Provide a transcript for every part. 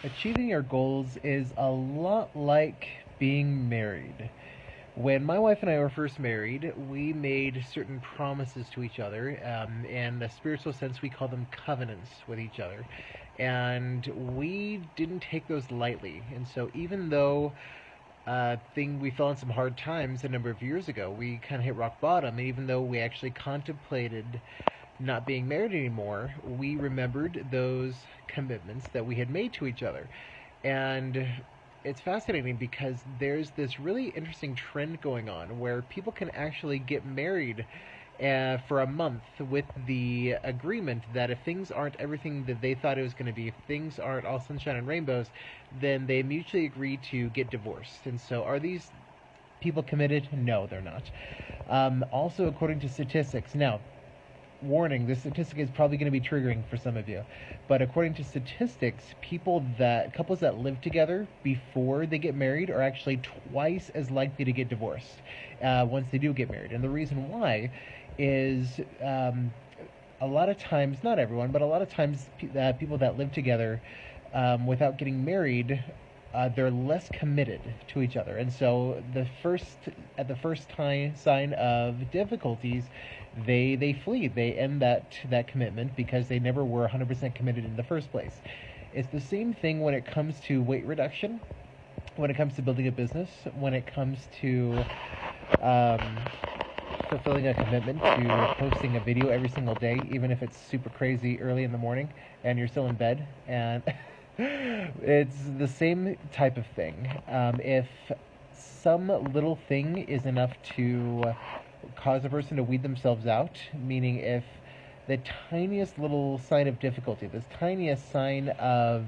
Achieving your goals is a lot like being married. When my wife and I were first married, we made certain promises to each other. In a spiritual sense, we call them covenants with each other. And we didn't take those lightly. And so, even though we fell in some hard times a number of years ago, we kind of hit rock bottom. And even though we actually contemplated not being married anymore, we remembered those commitments that we had made to each other. And it's fascinating because there's this really interesting trend going on where people can actually get married for a month with the agreement that if things aren't everything that they thought it was going to be, if things aren't all sunshine and rainbows, then they mutually agree to get divorced. And so, are these people committed? No, they're not. Also, according to statistics, now, warning, this statistic is probably going to be triggering for some of you, but according to statistics, couples that live together before they get married are actually twice as likely to get divorced once they do get married. And the reason why is a lot of times, not everyone, but a lot of times, people that live together without getting married, they're less committed to each other, and so at the first sign of difficulties, they flee. They end that commitment because they never were 100% committed in the first place. It's the same thing when it comes to weight reduction, when it comes to building a business, when it comes to fulfilling a commitment to posting a video every single day, even if it's super crazy early in the morning and you're still in bed. And it's the same type of thing. If some little thing is enough to cause a person to weed themselves out, meaning if the tiniest little sign of difficulty, this tiniest sign of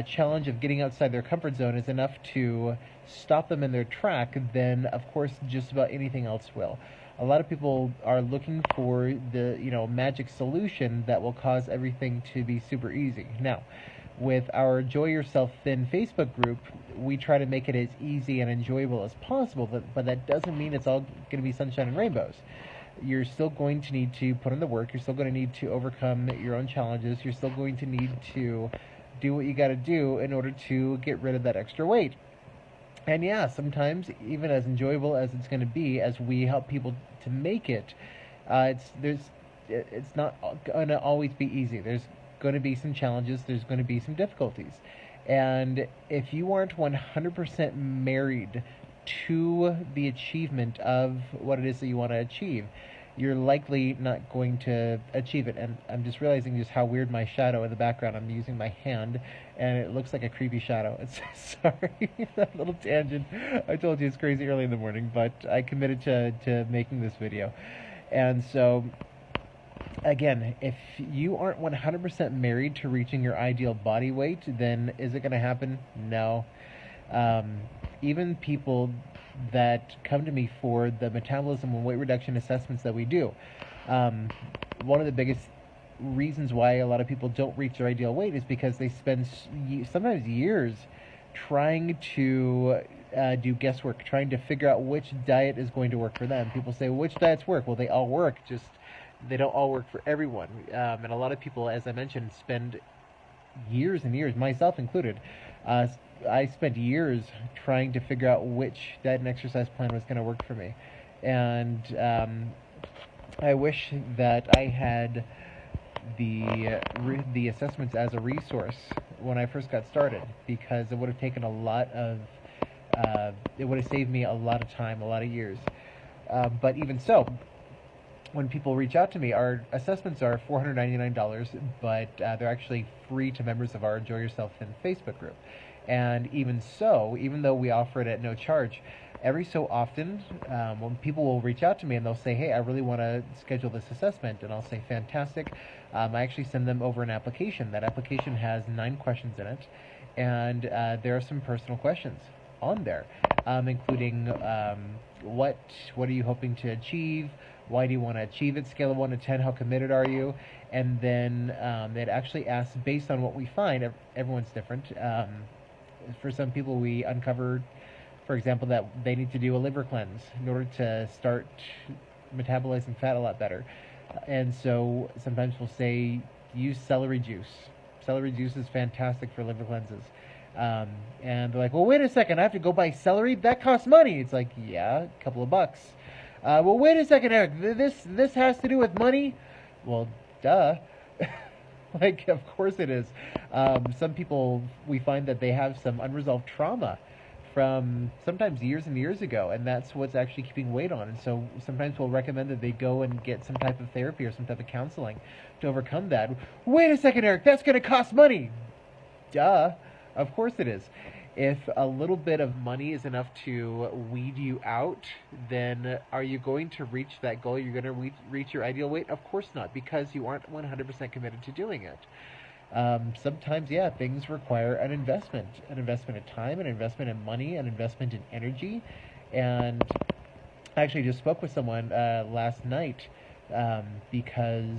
challenge of getting outside their comfort zone is enough to stop them in their track, then of course just about anything else will. A lot of people are looking for the magic solution that will cause everything to be super easy. Now, with our Enjoy Yourself Thin Facebook group, we try to make it as easy and enjoyable as possible, but that doesn't mean it's all going to be sunshine and rainbows. You're still going to need to put in the work. You're still going to need to overcome your own challenges. You're still going to need to do what you got to do in order to get rid of that extra weight. And yeah, sometimes, even as enjoyable as it's going to be, as we help people to make it, it's not going to always be easy. There's going to be some challenges. There's going to be some difficulties. And if you aren't 100% married to the achievement of what it is that you want to achieve, you're likely not going to achieve it. And I'm just realizing just how weird my shadow in the background. I'm using my hand, and it looks like a creepy shadow. It's sorry, that little tangent. I told you it's crazy early in the morning, but I committed to making this video. And so, again, if you aren't 100% married to reaching your ideal body weight, then is it going to happen? No. Even people that come to me for the metabolism and weight reduction assessments that we do, one of the biggest reasons why a lot of people don't reach their ideal weight is because they spend sometimes years trying to do guesswork, trying to figure out which diet is going to work for them. People say, well, which diets work? Well, they all work, just they don't all work for everyone. And a lot of people, as I mentioned, spend years and years, myself included, I spent years trying to figure out which diet and exercise plan was going to work for me. And I wish that I had the assessments as a resource when I first got started, because it would have taken it would have saved me a lot of time, a lot of years. But even so, when people reach out to me, our assessments are $499, but they're actually free to members of our Enjoy Yourself Thin Facebook group. And even so, even though we offer it at no charge, every so often, when people will reach out to me and they'll say, hey, I really want to schedule this assessment, and I'll say, fantastic. I actually send them over an application. That application has 9 questions in it, and there are some personal questions on there, including what are you hoping to achieve? Why do you want to achieve it? Scale of 1 to 10, how committed are you? And then it actually asks, based on what we find, everyone's different. For some people, we uncover, for example, that they need to do a liver cleanse in order to start metabolizing fat a lot better. And so sometimes we'll say, use celery juice Celery juice is fantastic for liver cleanses. And they're like, well, wait a second, I have to go buy celery? That costs money. It's like, yeah, a couple of bucks. Well, wait a second, Eric. This has to do with money? Well, duh. Like, of course it is. Some people, we find that they have some unresolved trauma from sometimes years and years ago, and that's what's actually keeping weight on. And so sometimes we'll recommend that they go and get some type of therapy or some type of counseling to overcome that. Wait a second, Eric, that's going to cost money. Duh. Of course it is. If a little bit of money is enough to weed you out, then are you going to reach that goal? You're going to reach your ideal weight? Of course not, because you aren't 100% committed to doing it. Sometimes, yeah, things require an investment in time, an investment in money, an investment in energy. And I actually just spoke with someone last night because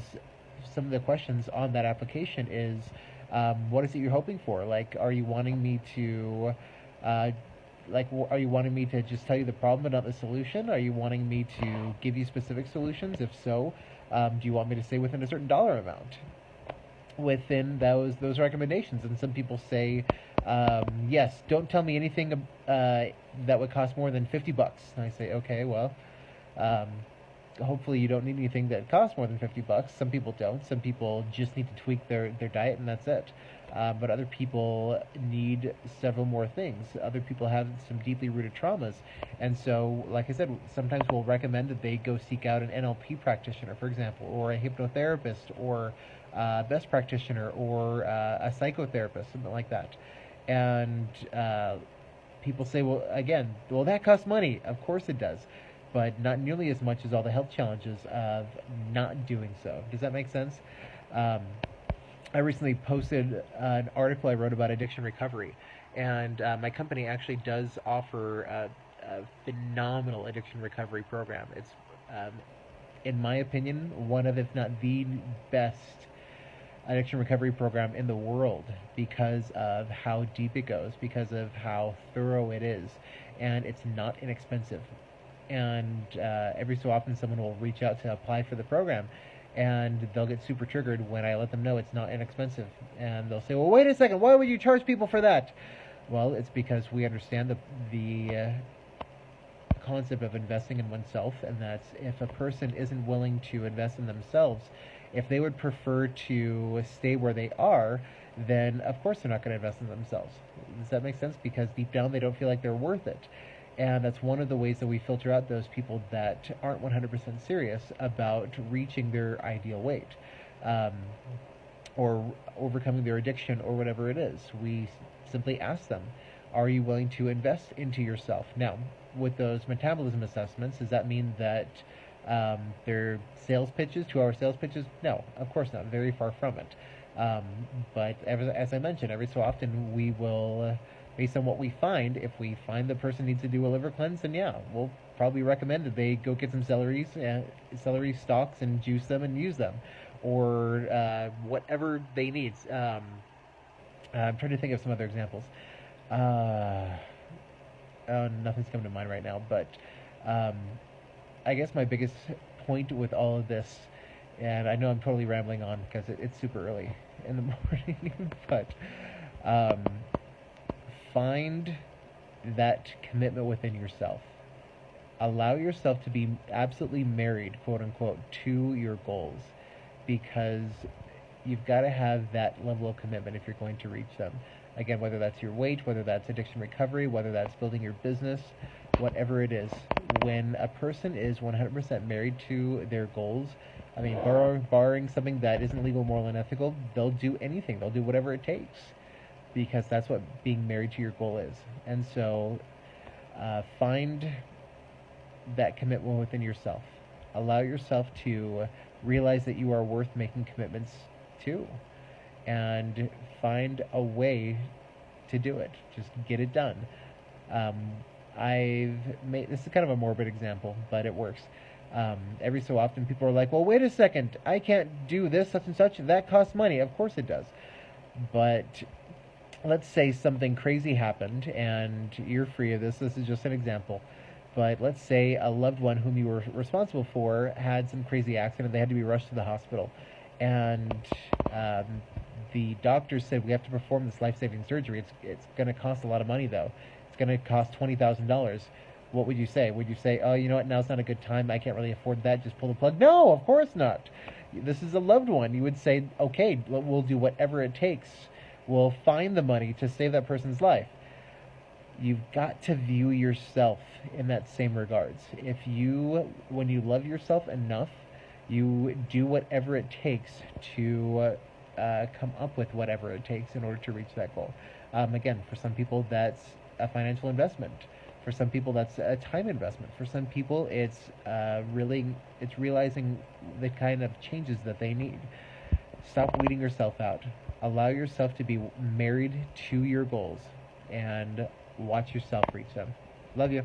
some of the questions on that application is, what is it you're hoping for? Like, are you wanting me to, are you wanting me to just tell you the problem but not the solution? Are you wanting me to give you specific solutions? If so, do you want me to stay within a certain dollar amount within those recommendations? And some people say, yes, don't tell me anything that would cost more than $50. And I say, okay, well, hopefully you don't need anything that costs more than $50. Some people don't. Some people just need to tweak their diet and that's it. But other people need several more things. Other people have some deeply rooted traumas. And so, like I said, sometimes we'll recommend that they go seek out an NLP practitioner, for example, or a hypnotherapist, or a best practitioner, or a psychotherapist, something like that. And people say, well, again, well, that costs money. Of course it does. But not nearly as much as all the health challenges of not doing so. Does that make sense? I recently posted an article I wrote about addiction recovery, and my company actually does offer a phenomenal addiction recovery program. It's, in my opinion, one of, if not the best addiction recovery program in the world because of how deep it goes, because of how thorough it is, and it's not inexpensive. And every so often someone will reach out to apply for the program, and they'll get super triggered when I let them know it's not inexpensive. And they'll say, well, wait a second, why would you charge people for that? Well, it's because we understand the concept of investing in oneself, and that's if a person isn't willing to invest in themselves, if they would prefer to stay where they are, then of course they're not going to invest in themselves. Does that make sense? Because deep down they don't feel like they're worth it. And that's one of the ways that we filter out those people that aren't 100% serious about reaching their ideal weight, or overcoming their addiction, or whatever it is. We simply ask them, are you willing to invest into yourself? Now, with those metabolism assessments, does that mean that they're sales pitches, 2-hour sales pitches? No, of course not. Very far from it. But as I mentioned, every so often we will... based on what we find, if we find the person needs to do a liver cleanse, then yeah, we'll probably recommend that they go get some celery stalks and juice them and use them, or whatever they need. I'm trying to think of some other examples. Nothing's coming to mind right now, but I guess my biggest point with all of this, and I know I'm totally rambling on because it's super early in the morning, but find that commitment within yourself. Allow yourself to be absolutely married, quote unquote, to your goals, because you've got to have that level of commitment if you're going to reach them. Again, whether that's your weight, whether that's addiction recovery, whether that's building your business, whatever it is, when a person is 100% married to their goals, I mean, barring something that isn't legal, moral, and ethical, they'll do anything. They'll do whatever it takes, because that's what being married to your goal is. And so find that commitment within yourself. Allow yourself to realize that you are worth making commitments to, and find a way to do it. Just get it done. This is kind of a morbid example, but it works. Every so often people are like, well, wait a second, I can't do this, such and such, that costs money. Of course it does. But let's say something crazy happened, and you're free of this. This is just an example. But let's say a loved one whom you were responsible for had some crazy accident. They had to be rushed to the hospital. And the doctor said we have to perform this life-saving surgery. It's going to cost a lot of money though. It's going to cost $20,000. What would you say? Would you say, oh, you know what, now's not a good time, I can't really afford that, just pull the plug? No, of course not. This is a loved one. You would say, okay, we'll do whatever it takes. We'll find the money to save that person's life. You've got to view yourself in that same regards. When you love yourself enough, you do whatever it takes to come up with whatever it takes in order to reach that goal. Again, for some people, that's a financial investment. For some people, that's a time investment. For some people, it's realizing the kind of changes that they need. Stop weeding yourself out. Allow yourself to be married to your goals, and watch yourself reach them. Love you.